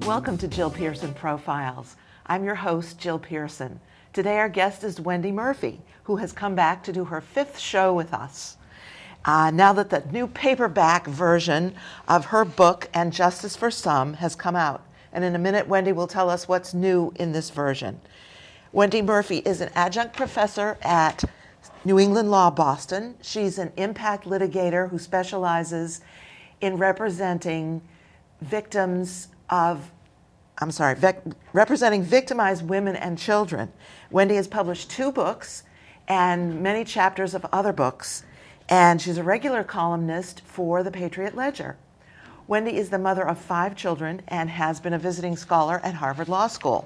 Welcome to Jill Pearson Profiles. I'm your host, Jill Pearson. Today our guest is Wendy Murphy, who has come back to do her 5th show with us. Now that the new paperback version of her book, And Justice for Some, has come out. And in a minute, Wendy will tell us what's new in this version. Wendy Murphy is an adjunct professor at New England Law, Boston. She's an impact litigator who specializes in representing representing victimized women and children. Wendy has published 2 books and many chapters of other books, and she's a regular columnist for the Patriot Ledger. Wendy is the mother of 5 children and has been a visiting scholar at Harvard Law School.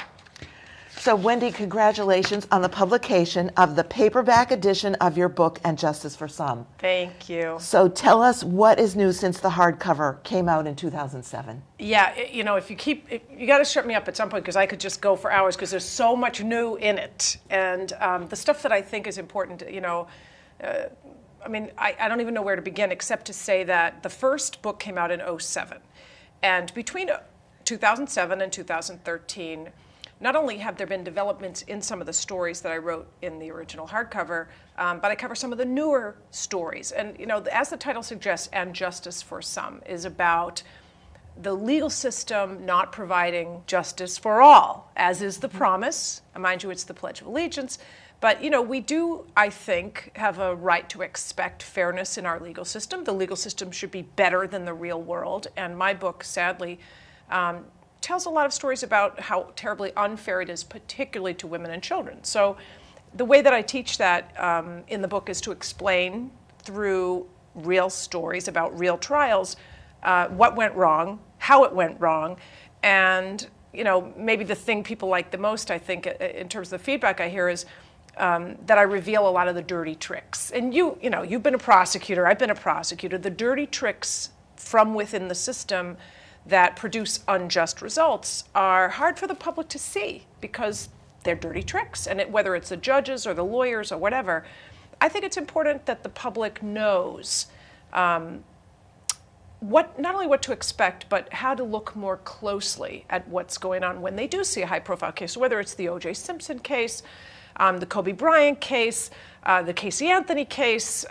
So Wendy, congratulations on the publication of the paperback edition of your book, And Justice for Some. Thank you. So tell us what is new since the hardcover came out in 2007. Yeah, you got to shut me up at some point because I could just go for hours because there's so much new in it. And the stuff that I think is important, I don't even know where to begin except to say that the first book came out in 2007. And between 2007 and 2013, not only have there been developments in some of the stories that I wrote in the original hardcover, but I cover some of the newer stories. And, as the title suggests, And Justice for Some is about the legal system not providing justice for all, as is the promise. Mind you, it's the Pledge of Allegiance. But, we do, I think, have a right to expect fairness in our legal system. The legal system should be better than the real world. And my book, sadly, tells a lot of stories about how terribly unfair it is, particularly to women and children. So the way that I teach that in the book is to explain through real stories about real trials what went wrong, how it went wrong, and maybe the thing people like the most, I think, in terms of the feedback I hear is that I reveal a lot of the dirty tricks. And you've been a prosecutor, I've been a prosecutor. The dirty tricks from within the system that produce unjust results are hard for the public to see because they're dirty tricks. And whether it's the judges or the lawyers or whatever, I think it's important that the public knows not only what to expect, but how to look more closely at what's going on when they do see a high-profile case, whether it's the O.J. Simpson case, the Kobe Bryant case, the Casey Anthony case.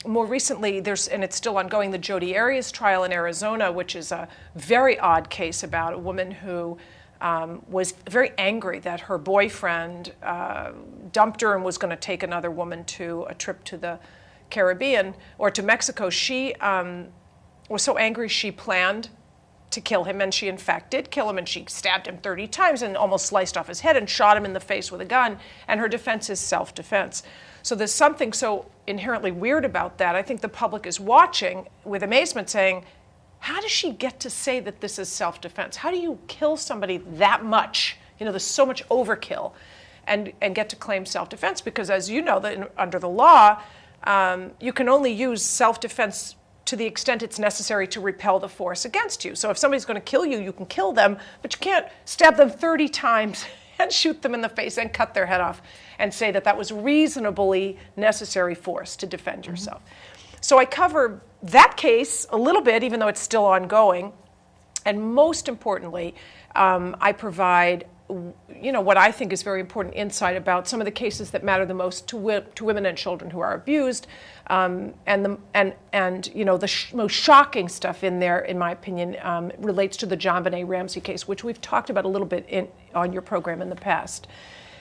More recently, and it's still ongoing, the Jodi Arias trial in Arizona, which is a very odd case about a woman who was very angry that her boyfriend dumped her and was going to take another woman to a trip to the Caribbean or to Mexico. She was so angry she planned to kill him, and she in fact did kill him, and she stabbed him 30 times and almost sliced off his head and shot him in the face with a gun, and her defense is self-defense. So there's something so inherently weird about that. I think the public is watching with amazement saying, how does she get to say that this is self-defense? How do you kill somebody that much? There's so much overkill and get to claim self-defense because, as you know, under the law, you can only use self-defense to the extent it's necessary to repel the force against you. So if somebody's going to kill you, you can kill them, but you can't stab them 30 times and shoot them in the face and cut their head off and say that that was reasonably necessary force to defend yourself. So I cover that case a little bit, even though it's still ongoing. And most importantly, I provide what I think is very important insight about some of the cases that matter the most to women and children who are abused, and the most shocking stuff in there, in my opinion, relates to the JonBenet Ramsey case, which we've talked about a little bit on your program in the past.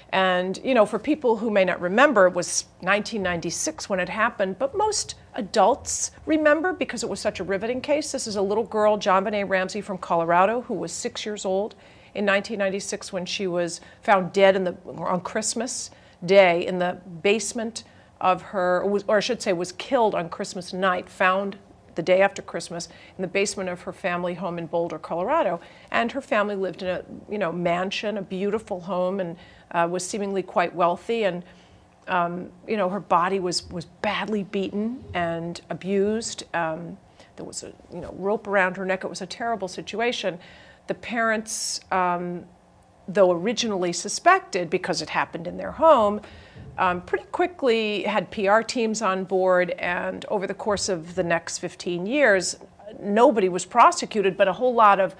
And for people who may not remember, it was 1996 when it happened, but most adults remember because it was such a riveting case. This is a little girl, JonBenet Ramsey from Colorado, who was 6 years old in 1996 when she was found dead on Christmas Day in the basement of was killed on Christmas night, found the day after Christmas in the basement of her family home in Boulder, Colorado. And her family lived in a mansion, a beautiful home, and was seemingly quite wealthy. And her body was badly beaten and abused. There was a rope around her neck. It was a terrible situation. The parents, though originally suspected because it happened in their home, pretty quickly had PR teams on board, and over the course of the next 15 years, nobody was prosecuted, but a whole lot of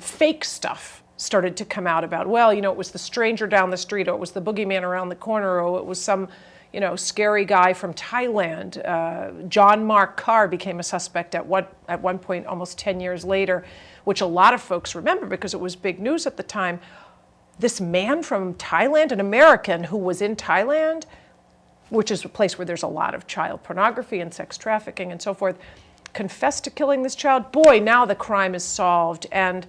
fake stuff started to come out about, well, it was the stranger down the street, or it was the boogeyman around the corner, or it was some, scary guy from Thailand. John Mark Carr became a suspect at one point almost 10 years later, which a lot of folks remember because it was big news at the time. This man from Thailand, an American who was in Thailand, which is a place where there's a lot of child pornography and sex trafficking and so forth, confessed to killing this child. Boy, now the crime is solved. And,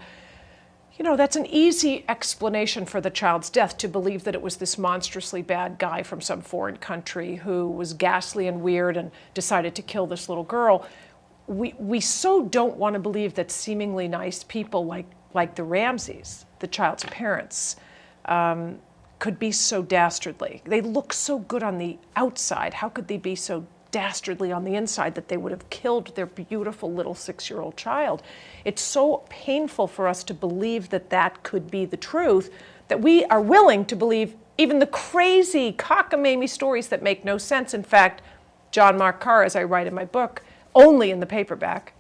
that's an easy explanation for the child's death, to believe that it was this monstrously bad guy from some foreign country who was ghastly and weird and decided to kill this little girl. We so don't want to believe that seemingly nice people like the Ramseys, the child's parents, could be so dastardly. They look so good on the outside. How could they be so dastardly on the inside that they would have killed their beautiful little 6-year-old child? It's so painful for us to believe that could be the truth, that we are willing to believe even the crazy cockamamie stories that make no sense. In fact, John Mark Carr, as I write in my book, only in the paperback,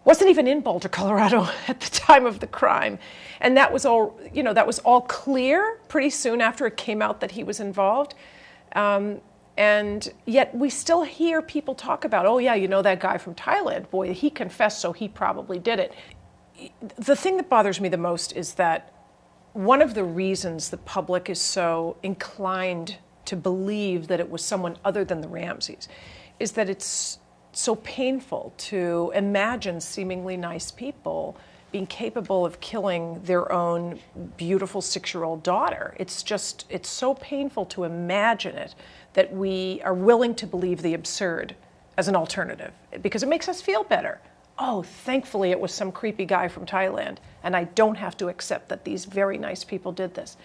wasn't even in Boulder, Colorado at the time of the crime. And that was all clear pretty soon after it came out that he was involved. And yet we still hear people talk about, oh yeah, that guy from Thailand, boy, he confessed, so he probably did it. The thing that bothers me the most is that one of the reasons the public is so inclined to believe that it was someone other than the Ramseys is that it's so painful to imagine seemingly nice people being capable of killing their own beautiful 6-year-old daughter. It's so painful to imagine it, that we are willing to believe the absurd as an alternative, because it makes us feel better. Oh, thankfully it was some creepy guy from Thailand, and I don't have to accept that these very nice people did this.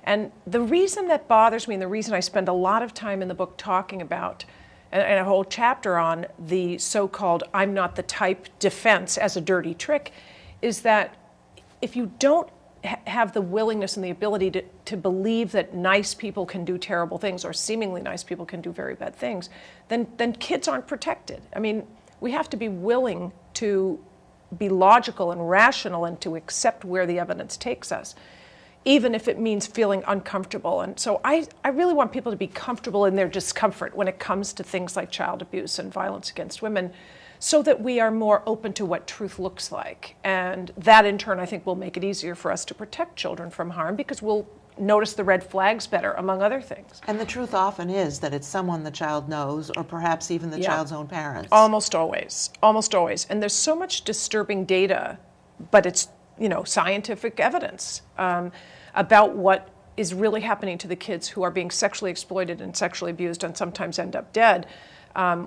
And the reason that bothers me, and the reason I spend a lot of time in the book talking about, and a whole chapter on the so-called I'm not the type defense as a dirty trick, is that if you don't have the willingness and the ability to believe that nice people can do terrible things, or seemingly nice people can do very bad things, then kids aren't protected. I mean, we have to be willing to be logical and rational and to accept where the evidence takes us, even if it means feeling uncomfortable. And so I really want people to be comfortable in their discomfort when it comes to things like child abuse and violence against women, so that we are more open to what truth looks like. And that in turn, I think, will make it easier for us to protect children from harm, because we'll notice the red flags better, among other things. And the truth often is that it's someone the child knows, or perhaps even the child's own parents. Almost always. And there's so much disturbing data, but it's, scientific evidence about what is really happening to the kids who are being sexually exploited and sexually abused and sometimes end up dead.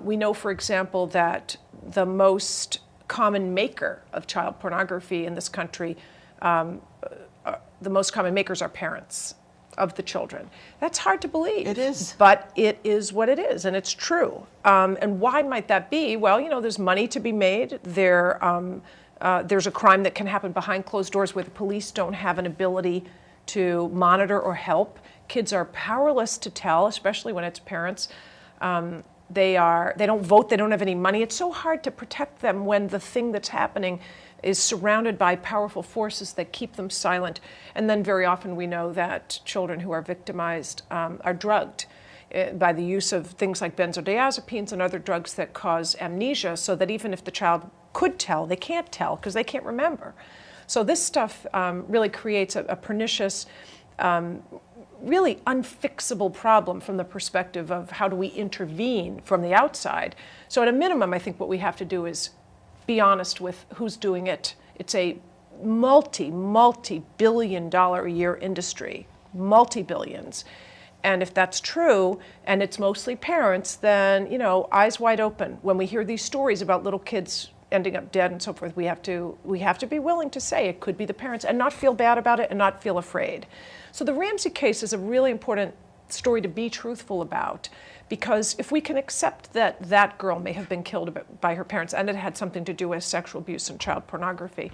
We know, for example, that the most common maker of child pornography in this country, the most common makers are parents of the children. That's hard to believe. It is. But it is what it is, and it's true. And why might that be? Well, there's money to be made. There's a crime that can happen behind closed doors where the police don't have an ability to monitor or help. Kids are powerless to tell, especially when it's parents. They don't vote, they don't have any money. It's so hard to protect them when the thing that's happening is surrounded by powerful forces that keep them silent. And then very often we know that children who are victimized are drugged by the use of things like benzodiazepines and other drugs that cause amnesia, so that even if the child could tell, they can't tell because they can't remember. So this stuff really creates a pernicious, really unfixable problem from the perspective of how do we intervene from the outside. So at a minimum, I think what we have to do is be honest with who's doing it. It's a multi-billion-dollar a year industry, multi-billions. And if that's true, and it's mostly parents, then, eyes wide open. When we hear these stories about little kids ending up dead and so forth, we have to be willing to say it could be the parents and not feel bad about it and not feel afraid. So the Ramsey case is a really important story to be truthful about, because if we can accept that that girl may have been killed by her parents and it had something to do with sexual abuse and child pornography,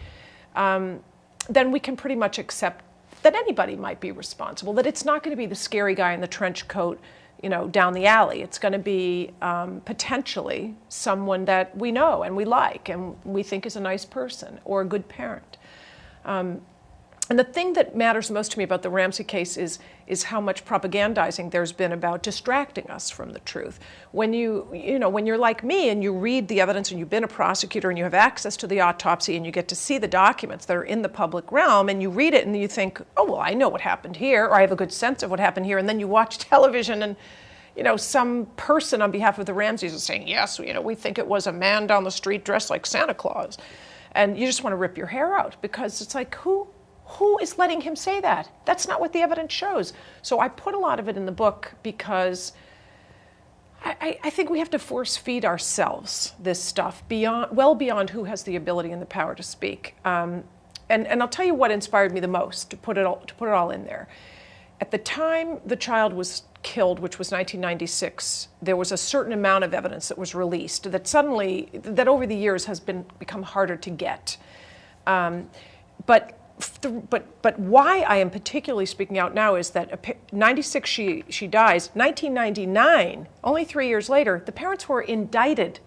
then we can pretty much accept that anybody might be responsible, that it's not going to be the scary guy in the trench coat, down the alley. It's going to be potentially someone that we know and we like and we think is a nice person or a good parent. And the thing that matters most to me about the Ramsey case is how much propagandizing there's been about distracting us from the truth. When when you're like me and you read the evidence and you've been a prosecutor and you have access to the autopsy and you get to see the documents that are in the public realm and you read it and you think, oh, well, I know what happened here, or I have a good sense of what happened here, and then you watch television and some person on behalf of the Ramseys is saying, yes, we think it was a man down the street dressed like Santa Claus. And you just want to rip your hair out because it's like, who is letting him say that? That's not what the evidence shows. So I put a lot of it in the book because I think we have to force feed ourselves this stuff well beyond who has the ability and the power to speak. And I'll tell you what inspired me the most to put it all in there. At the time the child was killed, which was 1996, there was a certain amount of evidence that was released that over the years has become harder to get. But why I am particularly speaking out now is that 96 she dies. 1999, only 3 years later, the parents were indicted.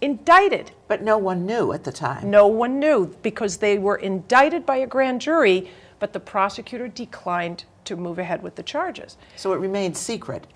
But no one knew at the time. No one knew because they were indicted by a grand jury, but the prosecutor declined to move ahead with the charges. So it remained secret.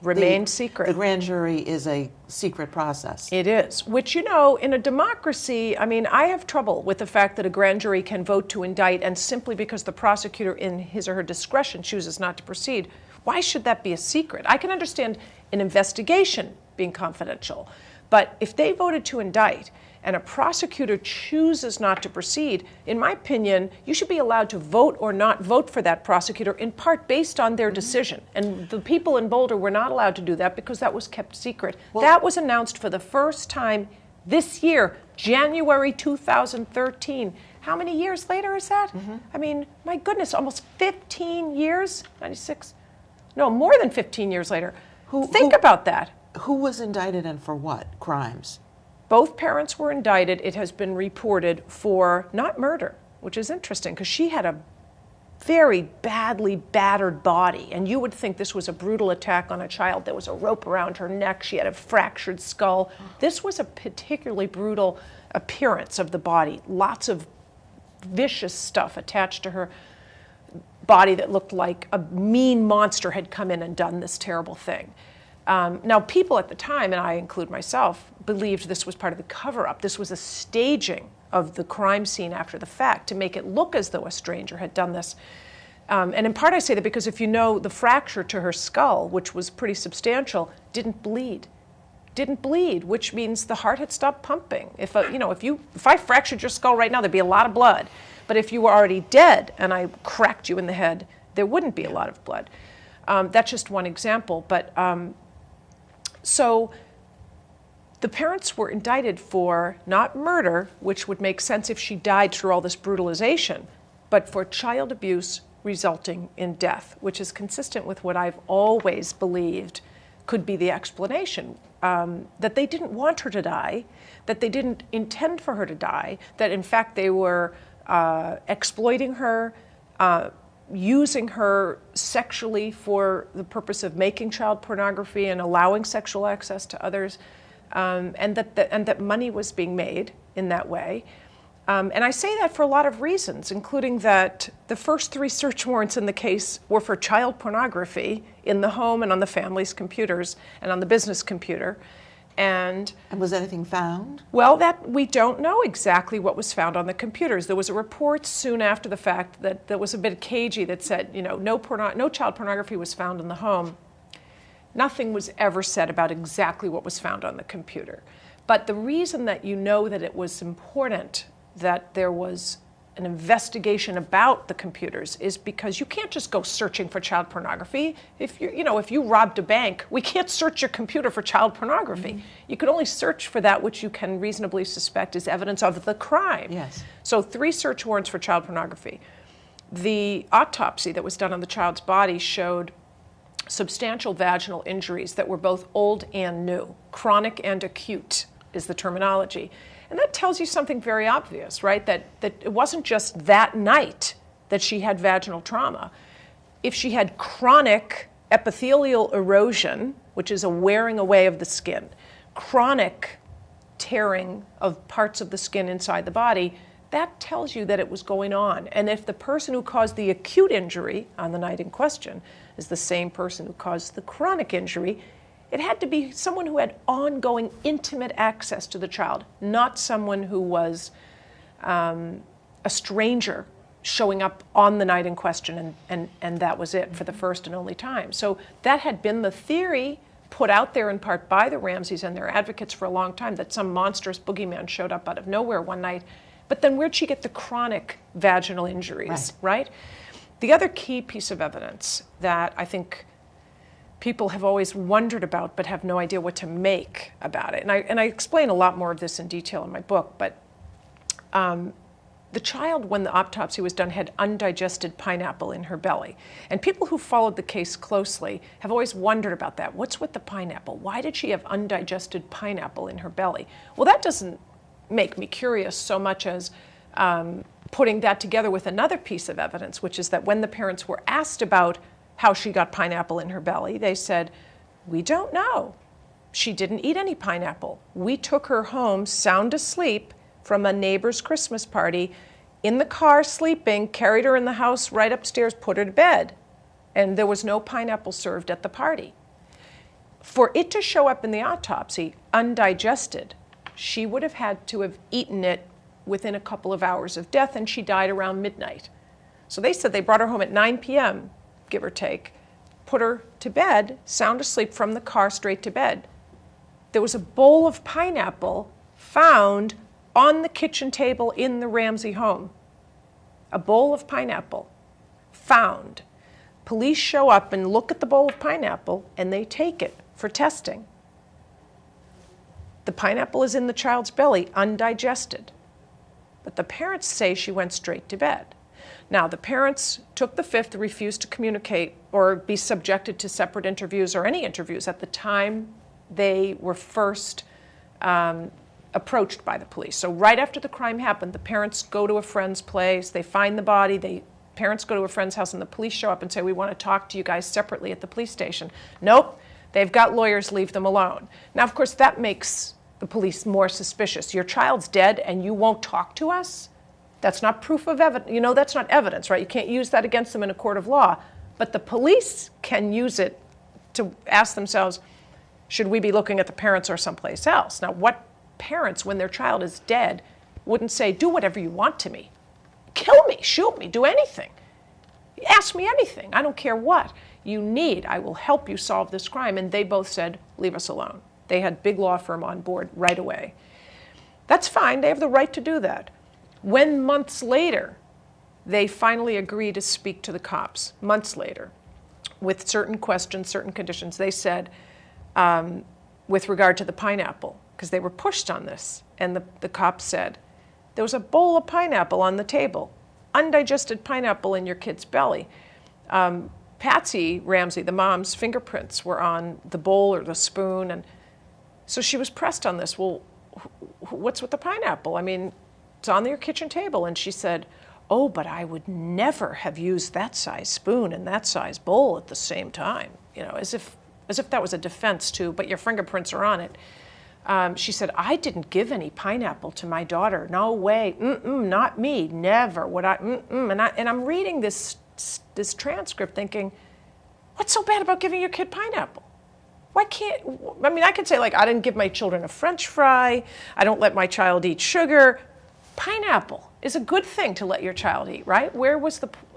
Secret. The grand jury is a secret process. It is, which, in a democracy, I have trouble with the fact that a grand jury can vote to indict and simply because the prosecutor in his or her discretion chooses not to proceed. Why should that be a secret? I can understand an investigation being confidential, but if they voted to indict and a prosecutor chooses not to proceed, in my opinion, you should be allowed to vote or not vote for that prosecutor in part based on their decision. And the people in Boulder were not allowed to do that because that was kept secret. That was announced for the first time this year, January 2013. How many years later is that? My goodness, almost 15 years? 96? No, more than 15 years later. Think about that. Who was indicted and for what crimes? Both parents were indicted. It has been reported for not murder, which is interesting because she had a very badly battered body. And you would think this was a brutal attack on a child. There was a rope around her neck. She had a fractured skull. This was a particularly brutal appearance of the body. Lots of vicious stuff attached to her body that looked like a mean monster had come in and done this terrible thing. Now, people at the time, and I include myself, believed this was part of the cover-up. This was a staging of the crime scene after the fact to make it look as though a stranger had done this. And in part I say that because if the fracture to her skull, which was pretty substantial, didn't bleed, which means the heart had stopped pumping. If I fractured your skull right now, there'd be a lot of blood. But if you were already dead and I cracked you in the head, there wouldn't be a lot of blood. That's just one example. But so the parents were indicted for not murder, which would make sense if she died through all this brutalization, but for child abuse resulting in death, which is consistent with what I've always believed could be the explanation, that they didn't want her to die, that they didn't intend for her to die, that in fact they were exploiting her, using her sexually for the purpose of making child pornography and allowing sexual access to others, and that money was being made in that way. And I say that for a lot of reasons, including that the first 3 search warrants in the case were for child pornography in the home and on the family's computers and on the business computer. And was anything found? Well, that we don't know exactly what was found on the computers. There was a report soon after the fact that was a bit cagey that said, no child pornography was found in the home. Nothing was ever said about exactly what was found on the computer. But the reason that that it was important that there was an investigation about the computers is because you can't just go searching for child pornography. If you robbed a bank, we can't search your computer for child pornography. Mm-hmm. You can only search for that which you can reasonably suspect is evidence of the crime. Yes. So 3 search warrants for child pornography. The autopsy that was done on the child's body showed substantial vaginal injuries that were both old and new. Chronic and acute is the terminology. And that tells you something very obvious, right? That it wasn't just that night that she had vaginal trauma. if she had chronic epithelial erosion, which is a wearing away of the skin, chronic tearing of parts of the skin inside the body, that tells you that it was going on. And if the person who caused the acute injury on the night in question is the same person who caused the chronic injury, it had to be someone who had ongoing intimate access to the child, not someone who was a stranger showing up on the night in question, and that was it for the first and only time. So that had been the theory put out there in part by the Ramseys and their advocates for a long time, that some monstrous boogeyman showed up out of nowhere one night. But then where'd she get the chronic vaginal injuries, right? The other key piece of evidence that I think people have always wondered about but have no idea what to make about it, and I explain a lot more of this in detail in my book, but the child, when the autopsy was done, had undigested pineapple in her belly. And people who followed the case closely have always wondered about that. What's with the pineapple? Why did she have undigested pineapple in her belly? Well, that doesn't make me curious so much as putting that together with another piece of evidence, which is that when the parents were asked about how she got pineapple in her belly, they said, "We don't know. She didn't eat any pineapple. We took her home sound asleep from a neighbor's Christmas party, in the car sleeping, carried her in the house right upstairs, put her to bed, and there was no pineapple served at the party." For it to show up in the autopsy undigested, she would have had to have eaten it within a couple of hours of death, and she died around midnight. So they said they brought her home at 9 p.m., give or take, put her to bed, sound asleep from the car straight to bed. There was a bowl of pineapple found on the kitchen table in the Ramsey home. A bowl of pineapple found. Police show up and look at the bowl of pineapple, and they take it for testing. The pineapple is in the child's belly, undigested. But the parents say she went straight to bed. Now, the parents took the fifth, refused to communicate or be subjected to separate interviews or any interviews at the time they were first approached by the police. So right after the crime happened, the parents go to a friend's place, they find the body, parents go to a friend's house, and the police show up and say, "We want to talk to you guys separately at the police station." Nope, they've got lawyers, leave them alone. Now, of course, that makes the police more suspicious. Your child's dead and you won't talk to us? That's not proof of evidence. You know, that's not evidence, right? You can't use that against them in a court of law. But the police can use it to ask themselves, should we be looking at the parents or someplace else? Now, what parents, when their child is dead, wouldn't say, "Do whatever you want to me. Kill me, shoot me, do anything. Ask me anything. I don't care what you need. I will help you solve this crime." And they both said, "Leave us alone." They had big law firm on board right away. That's fine. They have the right to do that. When months later, they finally agree to speak to the cops, months later, with certain questions, certain conditions, they said, with regard to the pineapple, because they were pushed on this, and the cops said, "There was a bowl of pineapple on the table, undigested pineapple in your kid's belly." Patsy Ramsey, the mom's fingerprints were on the bowl or the spoon, and so she was pressed on this. "Well, what's with the pineapple? I mean, it's on your kitchen table." And she said, "Oh, but I would never have used that size spoon and that size bowl at the same time." You know, as if that was a defense too, "But your fingerprints are on it." She said, "I didn't give any pineapple to my daughter. No way. Not me. Never would I. And I'm reading this transcript thinking, what's so bad about giving your kid pineapple? Why can't, I mean, I could say, like, I didn't give my children a French fry. I don't let my child eat sugar. Pineapple is a good thing to let your child eat, right?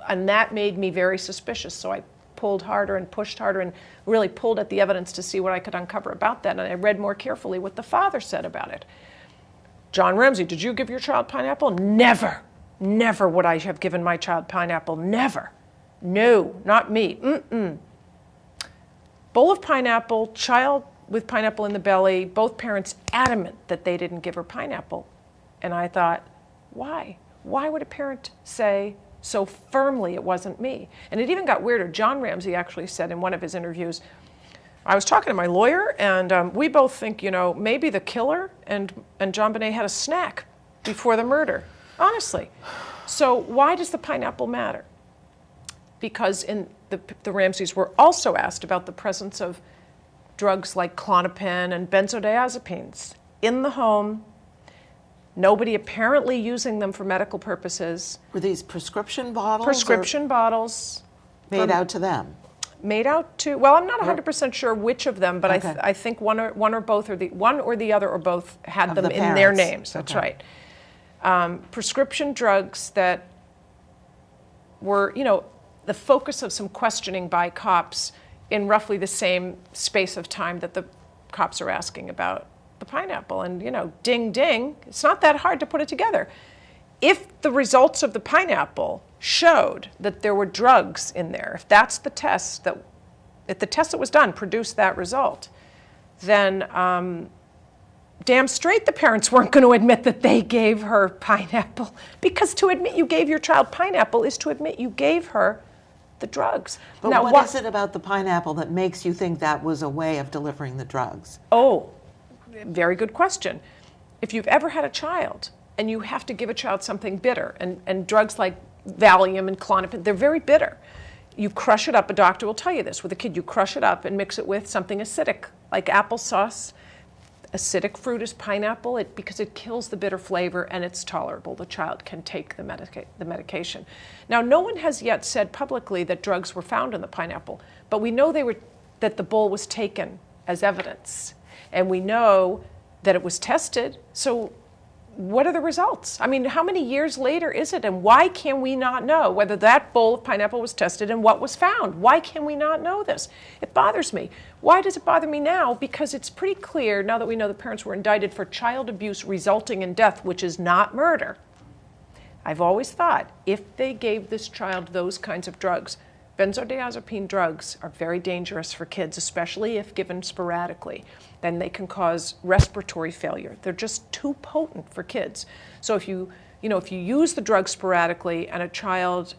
And that made me very suspicious. So I pulled harder and pushed harder and really pulled at the evidence to see what I could uncover about that. And I read more carefully what the father said about it. "John Ramsey, did you give your child pineapple?" "Never. Never would I have given my child pineapple. Never. No, not me. Bowl of pineapple, child with pineapple in the belly, both parents adamant that they didn't give her pineapple. And I thought, why? Why would a parent say so firmly it wasn't me? And it even got weirder. John Ramsey actually said in one of his interviews, "I was talking to my lawyer, and we both think, maybe the killer and John Bonet had a snack before the murder." Honestly. So why does the pineapple matter? Because in the Ramseys were also asked about the presence of drugs like Klonopin and benzodiazepines in the home. Nobody apparently using them for medical purposes. Were these prescription bottles? Prescription bottles. Made out to them? Made out to, well, I'm not 100% sure which of them, but Okay. I think one or both, or one or the other or both had Of them the in their parents. names. That's Okay. right. Prescription drugs that were, the focus of some questioning by cops in roughly the same space of time that the cops are asking about the pineapple. And, ding, ding, it's not that hard to put it together. If the results of the pineapple showed that there were drugs in there, if that's the test if the test that was done produced that result, then damn straight the parents weren't going to admit that they gave her pineapple, because to admit you gave your child pineapple is to admit you gave her the drugs. But now, what is it about the pineapple that makes you think that was a way of delivering the drugs? Oh, very good question. If you've ever had a child and you have to give a child something bitter, and drugs like Valium and Klonopin, they're very bitter. You crush it up, a doctor will tell you this, with a kid, you crush it up and mix it with something acidic, like applesauce. Acidic fruit is pineapple, because it kills the bitter flavor and it's tolerable. The child can take the medication. Now, no one has yet said publicly that drugs were found in the pineapple, but we know that the bowl was taken as evidence, and we know that it was tested. So what are the results? I mean, how many years later is it, and why can we not know whether that bowl of pineapple was tested and what was found? Why can we not know this? It bothers me. Why does it bother me now? Because it's pretty clear, now that we know the parents were indicted for child abuse resulting in death, which is not murder. I've always thought, if they gave this child those kinds of drugs, benzodiazepine drugs are very dangerous for kids, especially if given sporadically. Then they can cause respiratory failure. They're just too potent for kids. So if you use the drug sporadically and a child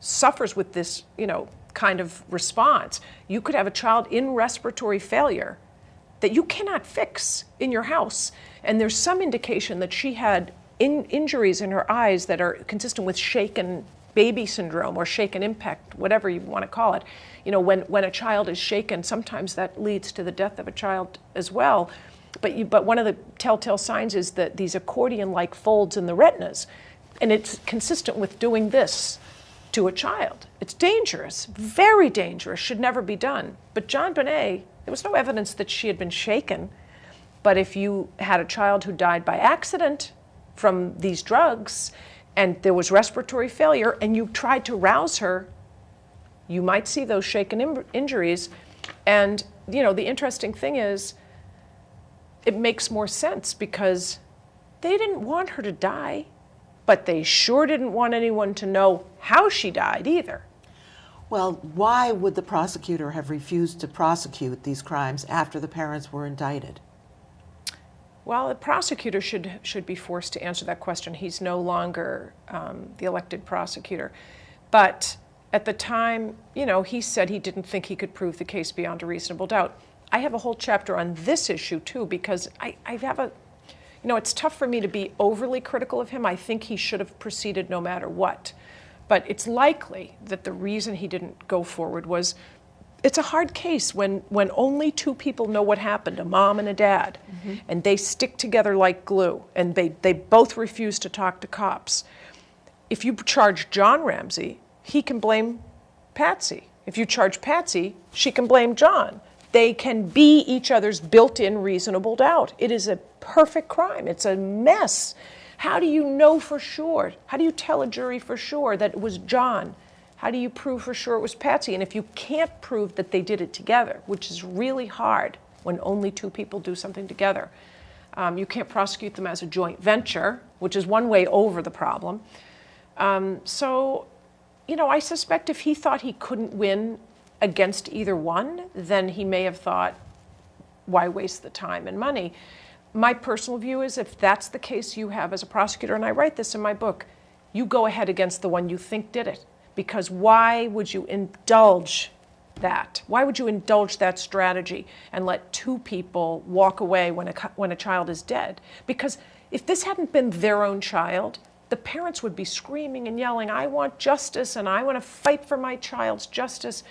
suffers with this, kind of response, you could have a child in respiratory failure that you cannot fix in your house. And there's some indication that she had injuries in her eyes that are consistent with shaken baby syndrome or shaken impact, whatever you want to call it. When a child is shaken, sometimes that leads to the death of a child as well. But one of the telltale signs is that these accordion-like folds in the retinas, and it's consistent with doing this to a child. It's dangerous, very dangerous, should never be done. But JonBenet, there was no evidence that she had been shaken. But if you had a child who died by accident from these drugs, and there was respiratory failure, and you tried to rouse her, you might see those shaken injuries. And, the interesting thing is, it makes more sense because they didn't want her to die, but they sure didn't want anyone to know how she died either. Well, why would the prosecutor have refused to prosecute these crimes after the parents were indicted? Well, the prosecutor should be forced to answer that question. He's no longer the elected prosecutor. But at the time, he said he didn't think he could prove the case beyond a reasonable doubt. I have a whole chapter on this issue, too, because I have it's tough for me to be overly critical of him. I think he should have proceeded no matter what. But it's likely that the reason he didn't go forward was it's a hard case when only two people know what happened, a mom and a dad, and they stick together like glue, and they both refuse to talk to cops. If you charge John Ramsey, he can blame Patsy. If you charge Patsy, she can blame John. They can be each other's built-in reasonable doubt. It is a perfect crime. It's a mess. How do you know for sure? How do you tell a jury for sure that it was John? How do you prove for sure it was Patsy? And if you can't prove that they did it together, which is really hard when only two people do something together, you can't prosecute them as a joint venture, which is one way over the problem. So, I suspect if he thought he couldn't win against either one, then he may have thought, why waste the time and money? My personal view is if that's the case you have as a prosecutor, and I write this in my book, you go ahead against the one you think did it. Because why would you indulge that? Why would you indulge that strategy and let two people walk away when a child is dead? Because if this hadn't been their own child, the parents would be screaming and yelling, I want justice and I want to fight for my child's justice.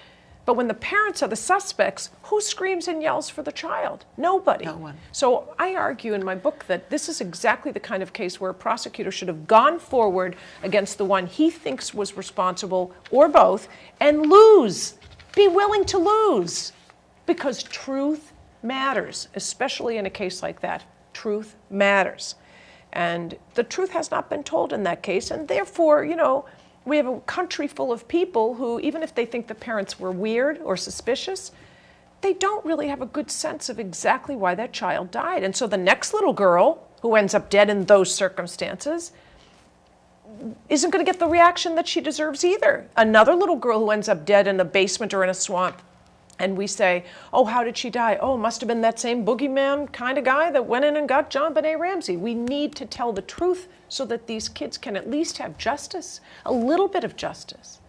But when the parents are the suspects, who screams and yells for the child? Nobody. No one. So I argue in my book that this is exactly the kind of case where a prosecutor should have gone forward against the one he thinks was responsible, or both, and lose. Be willing to lose. Because truth matters, especially in a case like that. Truth matters. And the truth has not been told in that case, and therefore, we have a country full of people who, even if they think the parents were weird or suspicious, they don't really have a good sense of exactly why that child died. And so the next little girl who ends up dead in those circumstances isn't going to get the reaction that she deserves either. Another little girl who ends up dead in a basement or in a swamp, and we say, oh, how did she die? Oh, must have been that same boogeyman kind of guy that went in and got JonBenet Ramsey. We need to tell the truth so that these kids can at least have justice, a little bit of justice.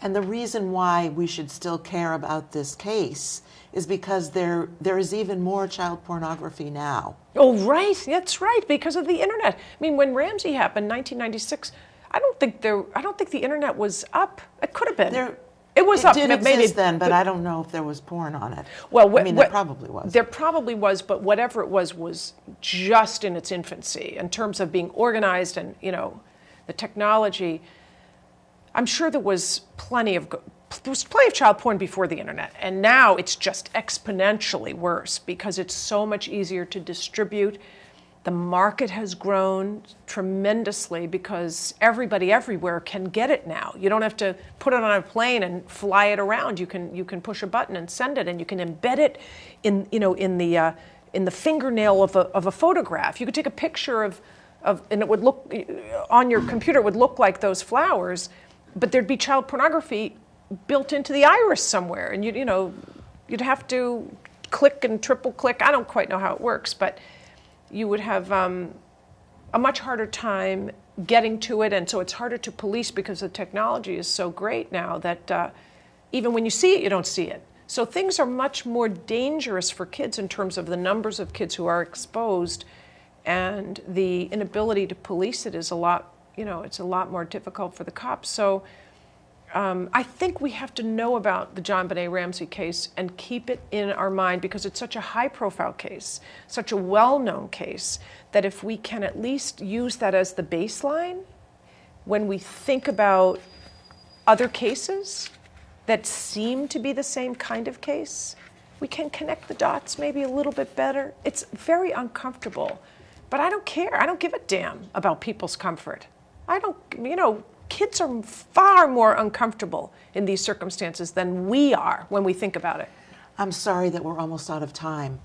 And the reason why we should still care about this case is because there is even more child pornography now. Oh, right. That's right, because of the internet. I mean, when Ramsey happened, 1996, I don't think the internet was up. It could have been. It was up. It did exist then, but I don't know if there was porn on it. Well, there probably was. There probably was, but whatever it was just in its infancy in terms of being organized and, the technology. I'm sure there was plenty of child porn before the internet, and now it's just exponentially worse because it's so much easier to distribute. The market has grown tremendously because everybody everywhere can get it now. You don't have to put it on a plane and fly it around. You can push a button and send it, and you can embed it in the fingernail of a photograph. You could take a picture of and it would look on your computer. It would look like those flowers, but there'd be child pornography built into the iris somewhere, and you'd have to click and triple click. I don't quite know how it works, but you would have a much harder time getting to it, and so it's harder to police because the technology is so great now that even when you see it, you don't see it. So things are much more dangerous for kids in terms of the numbers of kids who are exposed, and the inability to police it is it's a lot more difficult for the cops. So I think we have to know about the JonBenet Ramsey case and keep it in our mind because it's such a high-profile case, such a well-known case, that if we can at least use that as the baseline when we think about other cases that seem to be the same kind of case, we can connect the dots maybe a little bit better. It's very uncomfortable, but I don't care. I don't give a damn about people's comfort. Kids are far more uncomfortable in these circumstances than we are when we think about it. I'm sorry that we're almost out of time.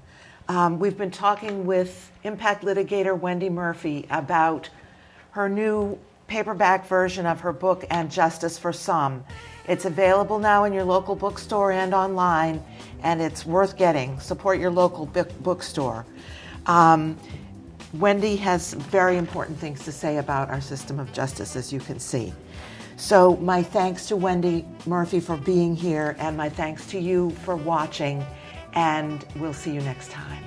We've been talking with impact litigator Wendy Murphy about her new paperback version of her book, And Justice for Some. It's available now in your local bookstore and online, and it's worth getting. Support your local bookstore. Wendy has very important things to say about our system of justice, as you can see. So my thanks to Wendy Murphy for being here, and my thanks to you for watching, and we'll see you next time.